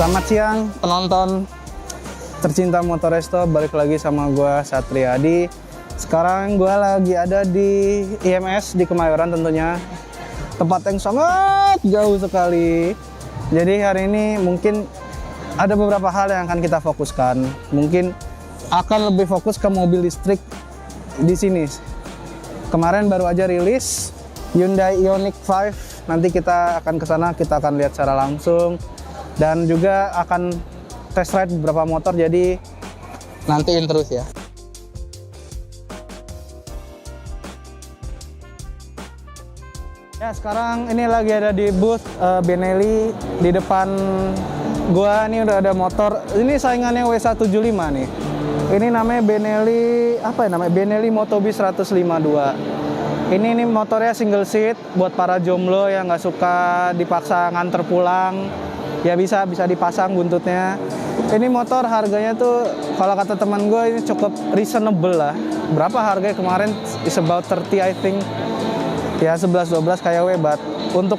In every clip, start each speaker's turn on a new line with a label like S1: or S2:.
S1: Selamat siang penonton tercinta Motoresto, balik lagi sama gua Satriadi. Sekarang gua lagi ada di IMS di Kemayoran tentunya. Tempat yang sangat jauh sekali. Jadi hari ini mungkin ada beberapa hal yang akan kita fokuskan. Mungkin akan lebih fokus ke mobil listrik di sini. Kemarin baru aja rilis Hyundai Ioniq 5. Nanti kita akan ke sana, kita akan lihat secara langsung. Dan juga akan test ride beberapa motor, jadi nantiin terus ya. Ya, sekarang ini lagi ada di booth Benelli. Di depan gua nih udah ada motor. Ini saingannya W175 nih. Ini namanya Benelli, apa ya namanya? Benelli Motobi 152. Ini motornya single seat buat para jomblo yang nggak suka dipaksa nganter pulang. Ya bisa dipasang buntutnya. Ini motor harganya tuh kalau kata teman gue ini cukup reasonable lah. Berapa harganya kemarin? Is about 30 I think. Ya 11-12 kayak Webat. Untuk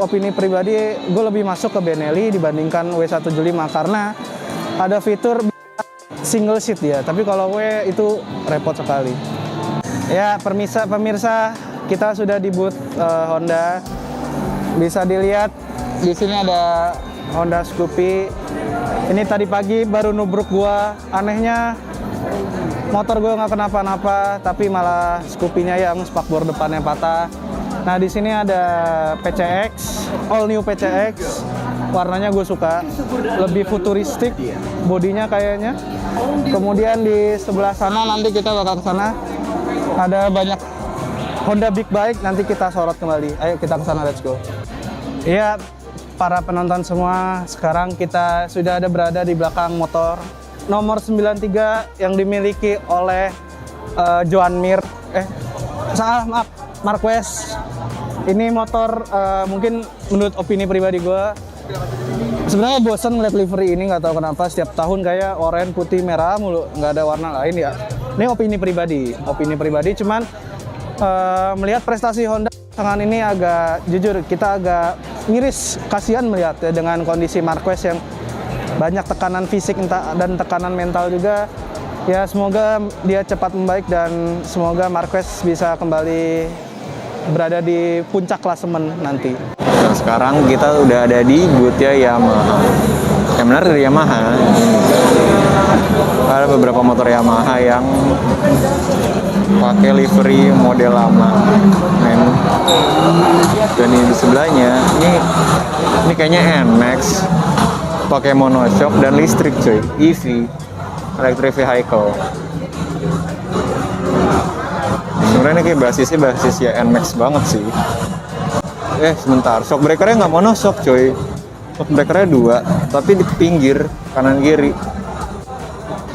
S1: opini pribadi, gue lebih masuk ke Benelli dibandingkan W175 karena ada fitur single seat ya. Tapi kalau W itu repot sekali. Ya pemirsa, kita sudah di booth Honda. Bisa dilihat di sini ada Honda Scoopy. Ini tadi pagi baru nubruk gua. Anehnya motor gua nggak kenapa-napa, tapi malah Scoopy-nya yang spakbor depannya patah. Nah di sini ada PCX, all new PCX. Warnanya gue suka, lebih futuristik, bodinya kayaknya. Kemudian di sebelah sana nanti kita bakal ke sana. Ada banyak Honda Big Bike, nanti kita sorot kembali. Ayo kita ke sana, let's go. Iya, para penonton semua, sekarang kita sudah berada di belakang motor nomor 93 yang dimiliki oleh Joan Mir. Maaf, Marquez. Ini motor mungkin menurut opini pribadi gue, sebenarnya bosen ngeliat livery ini, nggak tahu kenapa setiap tahun kayak oranye, putih, merah mulu, nggak ada warna lain ya. Ini opini pribadi, cuman melihat prestasi Honda tangan ini agak jujur kita agak miris, kasihan melihat ya, dengan kondisi Marquez yang banyak tekanan fisik dan tekanan mental juga. Ya semoga dia cepat membaik dan semoga Marquez bisa kembali berada di puncak klasemen nanti.
S2: Nah, sekarang kita udah ada di booth-nya Yamaha. Yang benar dari Yamaha. Ada beberapa motor Yamaha yang pakai livery model lama, men. Dan di sebelahnya ini kayaknya NMAX pakai monoshock dan listrik cuy, EV, electric vehicle. Sebenarnya kayak basis ya NMAX banget sih. Sebentar, shock breakernya nggak monoshock coy, shock breakernya 2 tapi di pinggir kanan kiri,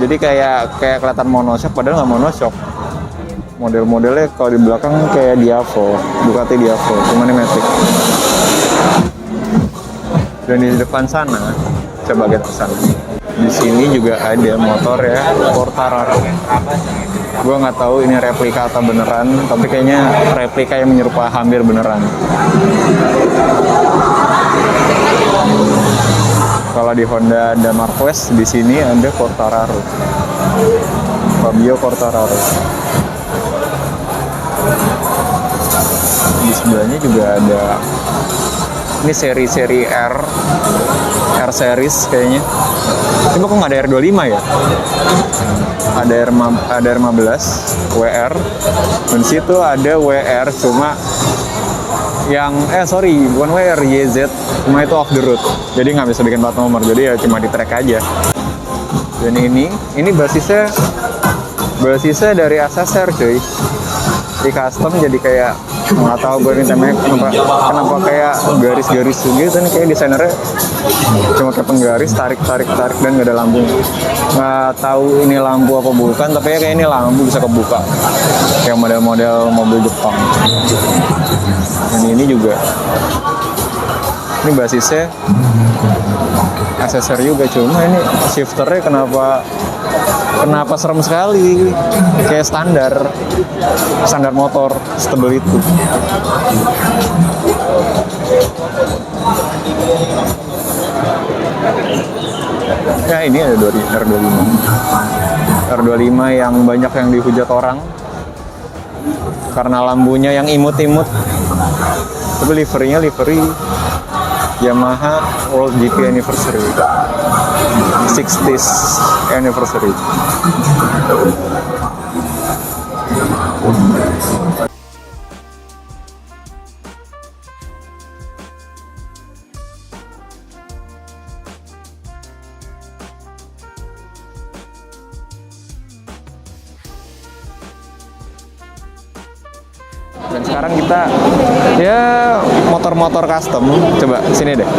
S2: jadi kayak kelihatan monoshock padahal nggak monoshock. Model-modelnya kalau di belakang kayak Diavo, Ducati Diavo, cuman ini matic. Dan di depan sana, coba kita kesana. Di sini juga ada motor ya, Quartararo. Gue nggak tahu ini replika atau beneran, tapi kayaknya replika yang menyerupai hampir beneran. Kalau di Honda ada Marquez, di sini ada Quartararo, Fabio Quartararo. Di sebelahnya juga ada ini seri R series kayaknya. Coba kok nggak ada R25 ya? Ada R15 WR, dan situ ada WR cuma yang bukan WR, YZ, cuma itu off the road, jadi nggak bisa bikin plat nomor, jadi ya cuma di track aja. Dan ini basisnya dari ASSR cuy, di custom, jadi kayak nggak tahu gue ini temanya kenapa kayak garis-garis gitu nih, kayak desainernya cuma kayak penggaris tarik dan nggak ada lampu. Nggak tahu ini lampu apa bukan, tapi ya kayak ini lampu bisa kebuka kayak model-model mobil Jepang. Dan ini juga ini basisnya ASSR juga, cuma ini shifternya kenapa serem sekali, kayak standar motor setebel itu. ini ada R25. R25 yang banyak yang dihujat orang karena lampunya yang imut-imut. Tapi livery Yamaha World GP Anniversary 60th Anniversary. Dan sekarang kita ya motor-motor custom. Coba sini deh.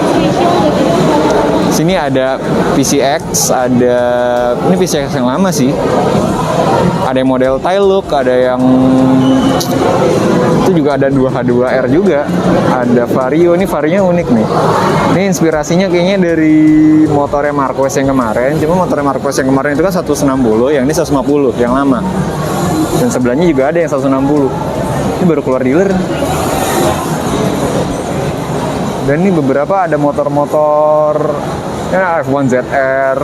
S2: Sini ada PCX, ada ini PCX yang lama sih. Ada yang model tail look, ada yang itu juga ada 2H2R juga. Ada Vario, ini Varionya unik nih. Ini inspirasinya kayaknya dari motornya Marquez yang kemarin. Cuma motornya Marquez yang kemarin itu kan 160, yang ini 150 yang lama. Dan sebelahnya juga ada yang 160. Ini baru keluar dealer. Dan ini beberapa ada motor-motor ya, F1 ZR,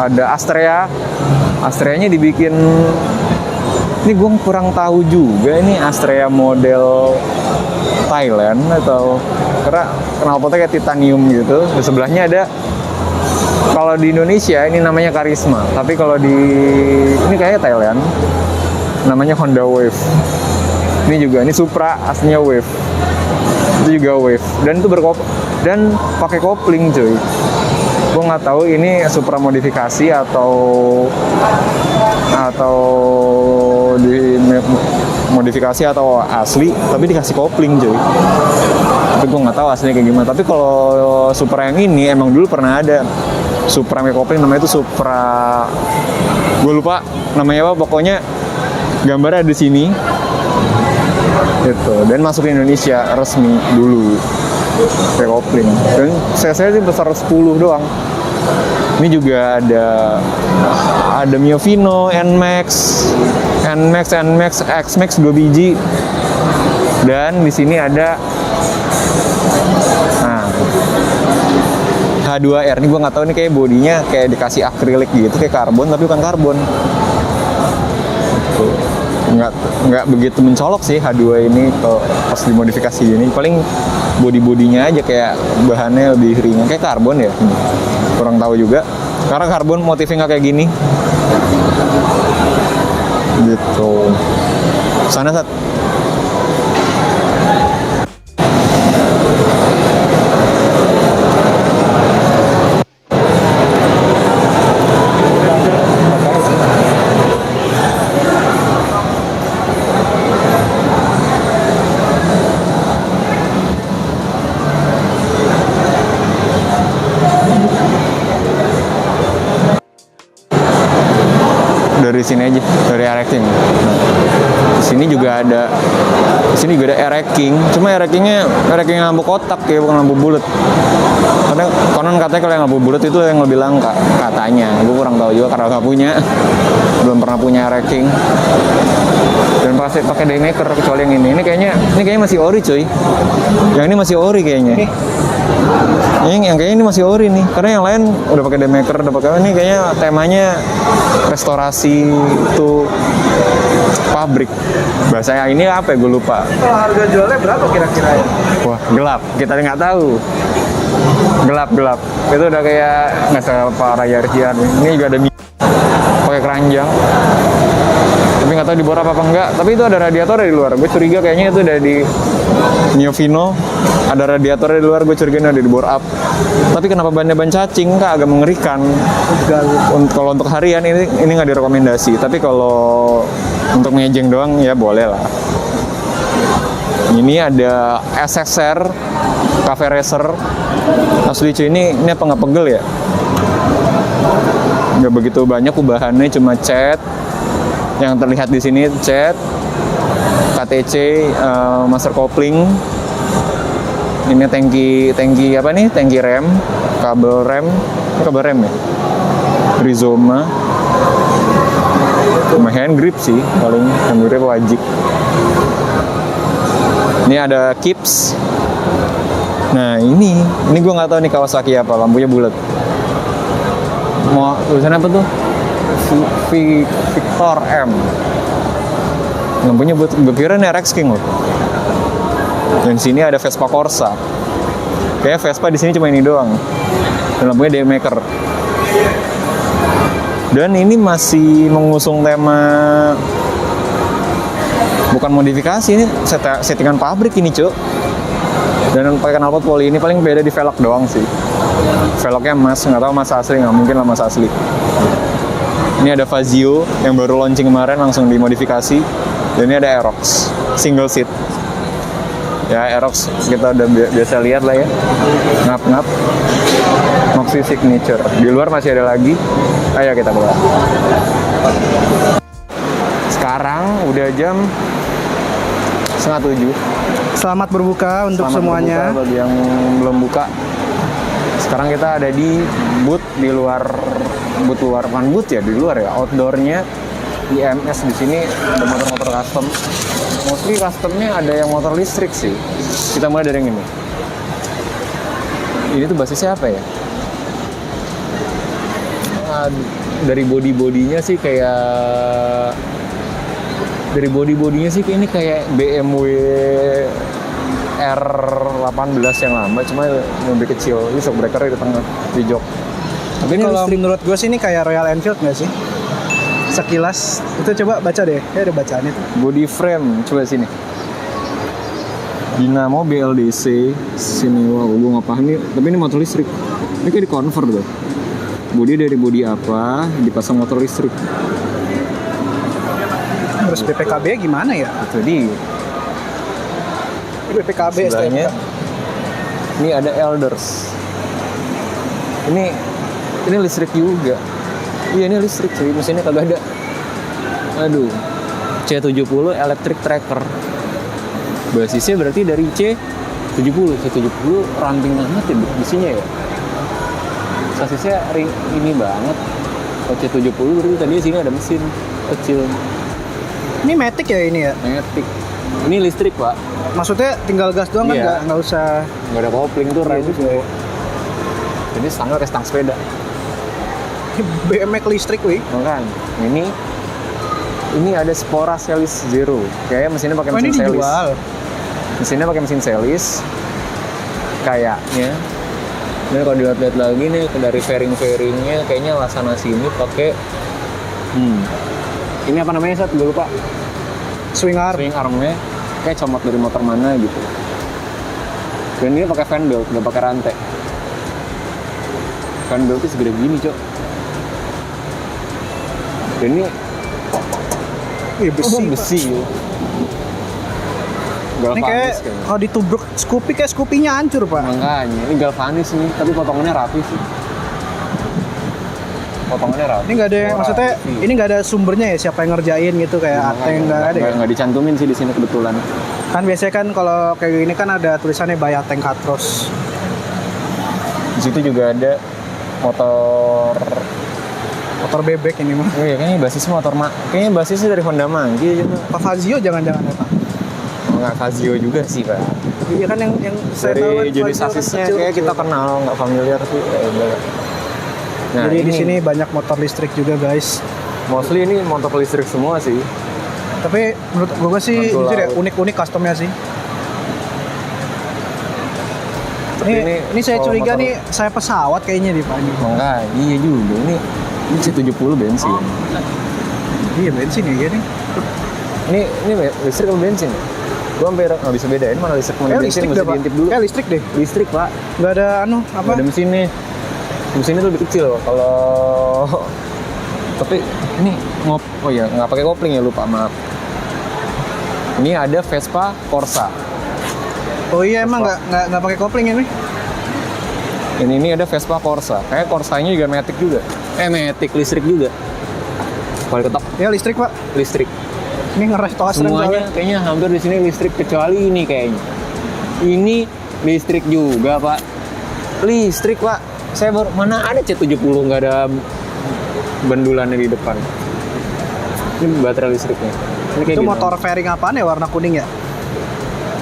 S2: ada Astrea. Astrea-nya dibikin, ini gue kurang tahu juga ini Astrea model Thailand atau karena knalpotnya kayak titanium gitu. Di sebelahnya ada, kalau di Indonesia ini namanya Karisma, tapi kalau di ini kayaknya Thailand namanya Honda Wave. Ini juga, ini Supra aslinya Wave. Itu juga Wave. Dan itu dan pakai kopling cuy. Gue nggak tahu ini Supra modifikasi atau di modifikasi atau asli, tapi dikasih kopling cuy. Tapi gue nggak tahu aslinya kayak gimana. Tapi kalau Supra yang ini emang dulu pernah ada Supra pakai kopling, namanya itu Supra. Gue lupa namanya apa, pokoknya gambarnya ada di sini. Gitu. Dan masuk ke Indonesia resmi dulu pakai kopling. Dan saya sih besar 10 doang. Ini juga ada Mio Vino, NMAX, X-Max 2 biji. Dan di sini ada H2R. Ini gue nggak tahu, ini kayak bodinya kayak dikasih akrilik gitu, kayak karbon tapi bukan karbon. Tuh. Nggak begitu mencolok sih H2 ini kalau pas dimodifikasi ini. Paling bodinya aja kayak bahannya lebih ringan, kayak karbon ya. Kurang tahu juga karena karbon motifnya nggak kayak gini gitu. Sana Sat. Dari sini aja, dari Ereking. Di sini juga ada Ereking. Cuma Ereking lampu kotak ya, bukan lampu bulat. Karena konon katanya kalau yang lampu bulat itu yang lebih langka katanya. Gue kurang tahu juga karena nggak punya, belum pernah punya Ereking. Dan pasti pakai daymaker kecuali yang ini. Ini kayaknya masih ori cuy. Yang ini masih ori kayaknya. Yang kayaknya ini masih ori nih, karena yang lain udah pakai daymaker, udah pakai ini kayaknya temanya restorasi itu pabrik. Bahasanya ini apa ya, gue lupa.
S1: Kalau harga jualnya berapa kira-kira ya?
S2: Wah, gelap. Kita nggak tahu. Gelap. Itu udah kayak nggak Pak Raya Rian. Ini juga ada pakai keranjang. Tapi nggak tahu dibor apa enggak. Tapi itu ada radiator di luar. Gue curiga kayaknya itu udah di Mio Vino. Ada radiator di luar, gue curiga ini udah di bore up. Tapi kenapa bannya ban cacing, Kak? Agak mengerikan. Kalau untuk harian ini nggak direkomendasi. Tapi kalau untuk ngejeng doang ya boleh lah. Ini ada SSR Cafe Racer. Asli cuy, ini apa nggak pegel ya? Nggak begitu banyak ubahannya, cuma cat. Yang terlihat di sini cat, KTC, master kopling. Ini tangki apa nih? Tangki rem, kabel rem ya. Rizoma. Cuma hand grip sih, paling hand grip wajib. Ini ada Kips. Nah ini gue nggak tahu nih Kawasaki apa, lampunya bulat. Mau tulisannya apa tuh? Victor M. Lampunya buat kira RX King loh. Dan sini ada Vespa Corsa. Kayaknya Vespa di sini cuma ini doang. Dan lampunya Daymaker. Dan ini masih mengusung tema bukan modifikasi, ini settingan pabrik ini, Cuk. Dan pakai knalpot poli ini paling beda di velg doang sih. Velgnya emas, nggak tahu emas asli, nggak mungkin lah emas asli. Ini ada Fazio yang baru launching kemarin langsung dimodifikasi. Dan ini ada Aerox single seat. Ya Aerox kita udah biasa lihat lah ya. Ngap-ngap. Moxie Signature. Di luar masih ada lagi. Ayo kita keluar. Sekarang udah jam 6:30.
S1: Selamat berbuka untuk semuanya.
S2: Berbuka bagi yang belum buka. Sekarang kita ada di booth di luar, bukan booth ya, di luar ya, outdoornya IMS. Di sini ada motor-motor custom. Mostly customnya ada yang motor listrik sih. Kita mulai dari yang ini. Ini tuh basisnya apa ya? Dari body-bodinya sih kayak ini kayak BMW R18 yang lama, cuma lebih kecil. Ini shock breaker di tengah, di jok.
S1: Tapi kalau menurut gue sih ini kayak Royal Enfield nggak sih? Sekilas itu coba baca deh, ya ada bacaannya tuh.
S2: Body frame, coba sini. Dinamo BLDC, sini wah gue nggak paham nih. Tapi ini motor listrik. Ini kayak di convert tuh. Body dari body apa, dipasang motor listrik.
S1: Terus BPKB gimana ya?
S2: Itu di
S1: BPKB
S2: sebelahnya. Ini ada Elders. Ini listrik juga. Iya ini listrik sih, mesinnya kagak ada. Aduh. C70 electric tracker. Basisnya berarti dari C70 ramping banget ya besinya ya. Basisnya ini banget. Kalau C70 berarti tadi sini ada mesin kecil.
S1: Ini Matic ya ini ya?
S2: Matic. Ini listrik, Pak.
S1: Maksudnya tinggal gas doang kan, nggak usah.
S2: Nggak ada kopling tuh rem. Jadi stangnya kayak stang sepeda.
S1: BMX listrik, wih.
S2: Kan. Ini ada Spora Celis Zero. Kayaknya mesinnya pakai mesin Celis.
S1: Dijual.
S2: Mesinnya pakai mesin Celis. Kayaknya. Ini kalau dilihat-lihat lagi nih dari fairing-fairingnya kayaknya Lasana sini pakai ini apa namanya, Sat? Gue lupa.
S1: Swing
S2: armnya kayak comot dari motor mana gitu. Dan ini pakai fan belt, nggak pakai rantai. Fan beltnya segede gini, Cok. Dan ini besi ya.
S1: Ini kayak kalau ditubruk kayak Scoopy-nya hancur, Pak.
S2: Makanya, ini galvanis nih, tapi potongannya rapi sih.
S1: Ini nggak ada, maksudnya ini nggak ada sumbernya ya, siapa yang ngerjain gitu kayak Ateng nggak ada.
S2: Nggak dicantumin sih di sini kebetulan.
S1: Kan biasanya kan kalau kayak gini kan ada tulisannya by Ateng Katros.
S2: Di situ juga ada
S1: motor bebek ini mah.
S2: Oh iya, kayaknya kayaknya basisnya dari Honda Manggi aja.
S1: Pak Fazio jangan-jangan ya, Pak.
S2: Nggak Fazio juga sih, Pak.
S1: Iya kan yang saya tahu
S2: dari jenis sasisnya kayak kita kenal, nggak familiar sih.
S1: Nah, jadi di sini banyak motor listrik juga, guys.
S2: Mostly ini motor listrik semua sih.
S1: Tapi menurut gue sih jujur ya unik-unik customnya sih. Ini saya curiga nih saya pesawat kayaknya di Pak ini.
S2: Enggak, iya juga ini C70 bensin.
S1: Iya bensin ya nih.
S2: Ini listrik atau bensin? Gua hampir nggak bisa bedain mana listrik mana bensin, mesti diintip dulu.
S1: Kayak listrik deh.
S2: Listrik, Pak.
S1: Nggak ada apa?
S2: Nggak ada mesinnya. Mesinnya tuh lebih kecil loh. Kalau tapi ini nggak pakai kopling ya, lupa, maaf. Ini ada Vespa Corsa.
S1: Oh iya, Vespa. Emang nggak pakai kopling ini?
S2: Ini ada Vespa Corsa. Kayak Corsanya juga Matic juga. Matic listrik juga. Kalau ketok.
S1: Ya listrik, Pak.
S2: Listrik.
S1: Ini ngerestoran
S2: semuanya kayaknya hampir di sini listrik kecuali ini kayaknya. Ini listrik juga, Pak. Listrik, Pak. Saya baru mana ada C70 nggak ada bendulannya di depan. Ini baterai listriknya. Ini kayak
S1: itu motor fairing apaan ya, warna kuning ya?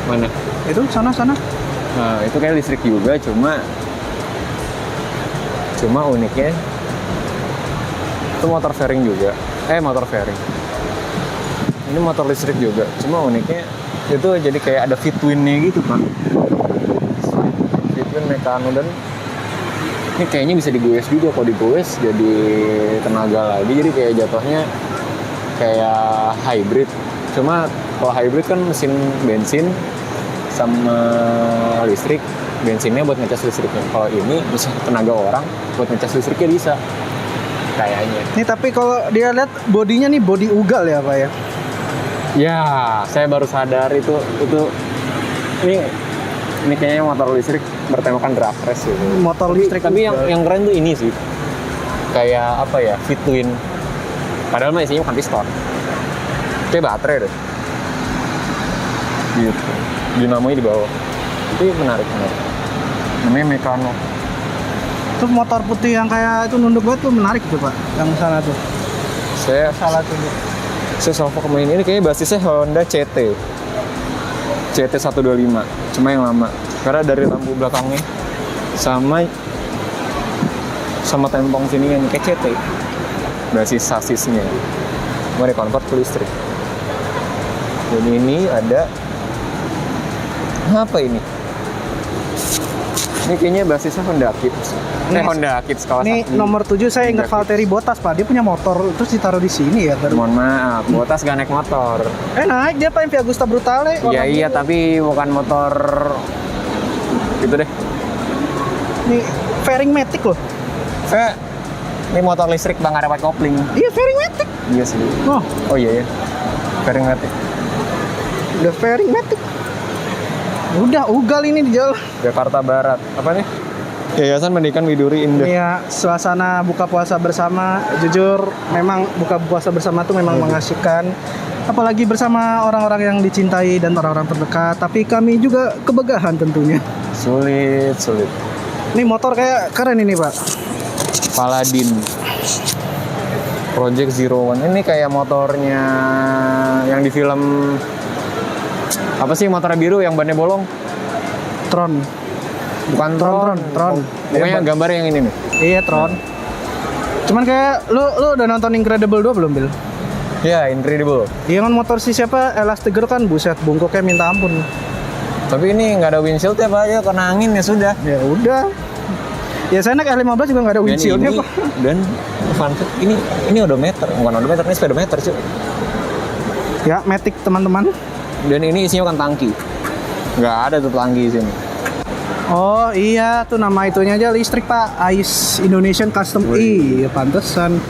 S2: Mana?
S1: Itu sana.
S2: Nah, itu kayak listrik juga, cuma uniknya Itu motor fairing juga. Motor fairing. Ini motor listrik juga. Cuma uniknya itu jadi kayak ada fitwin-nya gitu Pak. Fitwin mekano, dan ini kayaknya bisa digoes juga. Kalau digoes jadi tenaga lagi. Jadi kayak jatuhnya kayak hybrid. Cuma kalau hybrid kan mesin bensin sama listrik. Bensinnya buat ngecas listriknya. Kalau ini bisa tenaga orang buat ngecas listriknya bisa. Kayaknya.
S1: Nih tapi kalau dia lihat bodinya nih body ugal ya Pak ya.
S2: Ya, saya baru sadar itu ini kayaknya motor listrik bertemakan drag race gitu.
S1: Motor listrik.
S2: Tapi yang keren tuh ini sih. Kayak apa ya? Fit twin. Padahal mah isinya bukan piston. Kayak baterai deh. Gitu. Dinamonya di bawah. Itu menarik. Namanya Mekano.
S1: Itu motor putih yang kayak itu nunduk banget tuh menarik tuh Pak. Yang sana tuh.
S2: Saya
S1: tuh.
S2: Saya salvo kemarin ini kayaknya basisnya Honda CT 125, cuma yang lama. Karena dari lampu belakangnya sama tempong sini yang kayak CT. Basis sasisnya. Cuma di-convert ke listrik. Dan ini ada apa ini? Ini kayaknya basisnya Honda Kids. Honda Kids Kawasaki.
S1: Ini nomor 7 saya ingat Valtteri Bottas Pak. Dia punya motor terus ditaruh di sini ya.
S2: Mohon maaf, Bottas gak naik motor.
S1: Naik dia Pak yang Via Gusta Brutale.
S2: Iya tapi bukan motor gitu deh.
S1: Ini fairing matic loh.
S2: Ini motor listrik bang, ada pakai kopling.
S1: Iya fairing matic.
S2: Iya sih. Oh iya ya. Fairing matic.
S1: Udah fairing matic. Udah ugal ini di jalan.
S2: Jakarta Barat. Apa nih? Yayasan Pendidikan Widuri Indah.
S1: Iya, suasana buka puasa bersama. Jujur, memang buka puasa bersama tuh memang mengasihkan. Apalagi bersama orang-orang yang dicintai dan orang-orang terdekat. Tapi kami juga kebegahan tentunya.
S2: Sulit.
S1: Ini motor kayak keren ini Pak.
S2: Paladin. Project Zero One. Ini kayak motornya yang di film apa sih motornya biru yang bannya bolong?
S1: Tron.
S2: Bukan Tron. Pokoknya gambar yang ini nih.
S1: Iya Tron. Cuman kayak lu udah nonton Incredible 2 belum Bil?
S2: Iya, Incredible.
S1: Iya kan motor si siapa Elastigirl kan buset bungkuknya minta ampun.
S2: Tapi ini nggak ada windshield ya Pak, ya kena angin ya sudah.
S1: Ya udah. Ya saya naik R15 juga nggak ada windshieldnya Pak.
S2: Dan fun fact, ini odometer, bukan odometer, ini speedometer cuy.
S1: Ya, Matic teman-teman.
S2: Dan ini isinya bukan tangki. Nggak ada tuh tangki di sini.
S1: Oh iya, tuh nama itunya aja listrik Pak. Ice Indonesian Custom E, ya pantesan.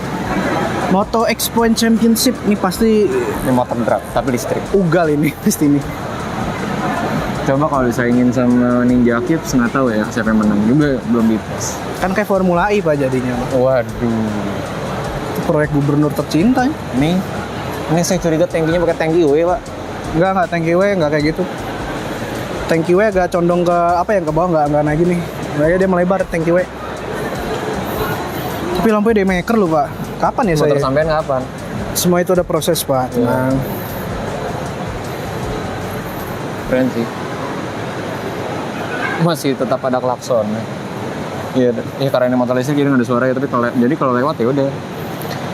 S1: Moto X-Point Championship ini pasti
S2: Ini motor drag, tapi listrik.
S1: ugal ini pasti ini.
S2: Coba kalau disaingin sama Ninja Kids, nggak tahu ya siapa yang menang juga, belum dites.
S1: Kan kayak Formula E Pak jadinya.
S2: Waduh.
S1: Proyek gubernur tercinta.
S2: Ini saya curiga tankinya pakai tanki W Pak.
S1: Enggak tanki W, enggak kayak gitu. Tanki W agak condong ke apa yang ke bawah, enggak naik gini. Kayaknya dia melebar tanki W. Tapi lampunya daymaker loh Pak. Kapan ya
S2: Motor
S1: saya?
S2: sampean kapan?
S1: Semua itu ada proses Pak. Tenang.
S2: Keren sih. Masih tetap ada klakson. Iya, karena ini motor listrik jadi nggak ada suara ya. Tapi kalau lewat ya udah.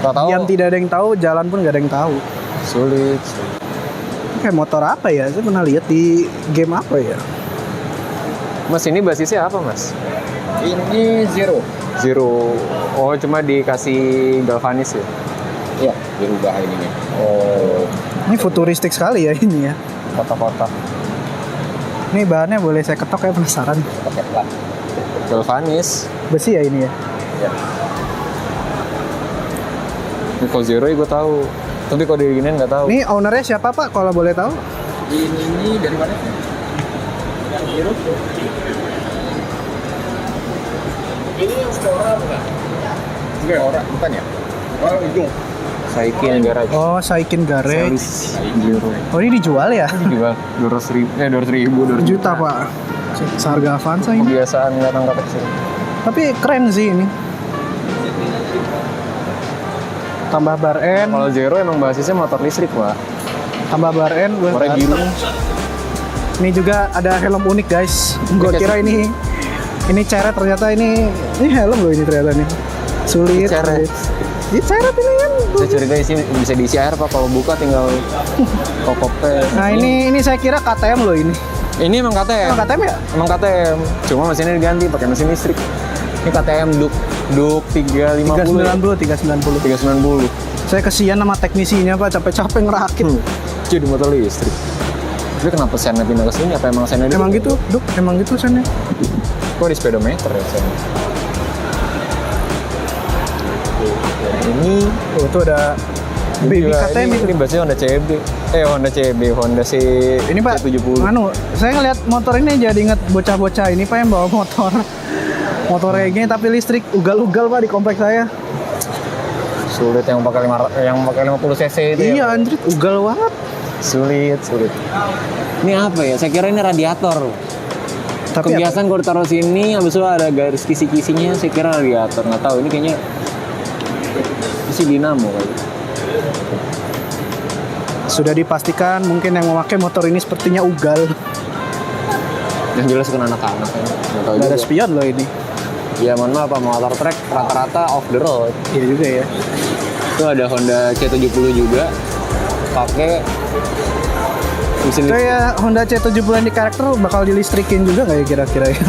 S2: Tahu.
S1: Yang tidak ada yang tahu, jalan pun nggak ada yang tahu.
S2: Sulit.
S1: Kayak motor apa ya? Saya pernah lihat di game apa ya?
S2: Mas ini basisnya apa Mas?
S3: Ini Zero.
S2: Oh cuma dikasih galvanis ya?
S3: Iya, dirubah ininya.
S2: Oh,
S1: Ini futuristik sekali ya ini ya.
S2: kotak-kotak.
S1: Ini bahannya boleh saya ketok ya, penasaran.
S3: Pakai plat.
S2: Galvanis.
S1: Besi ya ini ya.
S3: Ya.
S2: Ini kalau Zero ya gue tahu. Tapi kalau diginiin nggak tahu.
S1: Ini ownernya siapa Pak kalau boleh tahu?
S3: Ini dari mana? Yang Zero. Ini yang Stora bukan? Enggak, orang bukan ya? Oh, ujung.
S2: Saikin garage.
S1: Oh, Saikin Garage.
S2: Salis Zero.
S1: Oh, ini dijual ya?
S2: Jual 200.000. 200
S1: Juta Pak. Seharga Avanza ini.
S2: Kebiasaan nggak tangkap kecil.
S1: Tapi keren sih ini. Tambah bar N.
S2: Kalau Zero emang basisnya motor listrik Pak.
S1: Tambah bar N. Gue
S2: Warna biru.
S1: Ini juga ada helm unik guys. Gue kira ini ceret, ternyata ini helm loh ini ternyata nih. Sulit.
S2: Ceret.
S1: Seret ini kan.
S2: Saya curiga isi bisa diisi air Pak, kalau buka tinggal kokopnya.
S1: Nah ini saya kira KTM loh ini.
S2: Ini emang KTM.
S1: Emang KTM ya?
S2: Emang KTM. Cuma mesinnya diganti pakai mesin listrik. Ini KTM Duk 350.
S1: 390.
S2: 390.
S1: Saya kesian sama teknisinya Pak, capek-capek ngerakit.
S2: Jadi motor listrik. Tapi kenapa sennya pindah ke sini? Apa emang sennya
S1: Emang gitu, Duk, emang gitu sennya.
S2: Kok di speedometer ya sennya? Ini
S1: Oh, itu ada baby KTM itu.
S2: Ini bahasanya Honda CB. Honda C.
S1: Ini Pak,
S2: C70.
S1: saya ngeliat motor ini jadi inget bocah-bocah ini Pak yang bawa motor. Motor kayak gini tapi listrik ugal-ugal Pak di kompleks saya.
S2: Sulit yang pakai 50 cc itu.
S1: Iya anjir, ugal banget.
S2: Sulit. Ini apa ya? Saya kira ini radiator.
S1: Tapi
S2: kebiasaan kalau ditaruh sini, habis itu ada garis kisi-kisinya, saya kira radiator. Nggak tahu, ini kayaknya isi dinamo kali.
S1: Sudah dipastikan mungkin yang memakai motor ini sepertinya ugal.
S2: Yang jelas kan anak-anak ya. Nggak tahu
S1: Gak ada
S2: juga.
S1: spion loh ini.
S2: Ya mohon maaf, motor track rata-rata off the road.
S1: Iya juga ya.
S2: Itu ada Honda C70 juga, pakai mesin listrik.
S1: Kayak Honda C70 yang di karakter bakal dilistrikin juga nggak ya kira-kira ya?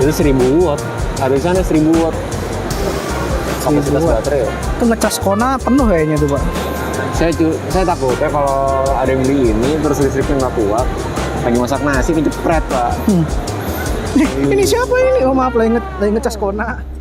S2: Itu 1000 watt. Harusnya ada 1000 watt. Kapasitas
S1: 1000 watt.
S2: baterai ya.
S1: Itu ngecas Kona penuh kayaknya tuh Pak.
S2: Saya takutnya kalau ada yang beli ini terus listriknya nggak kuat, lagi masak nasi kejepret Pak.
S1: Ini siapa ini? Oh maaf lagi ngecas Kona.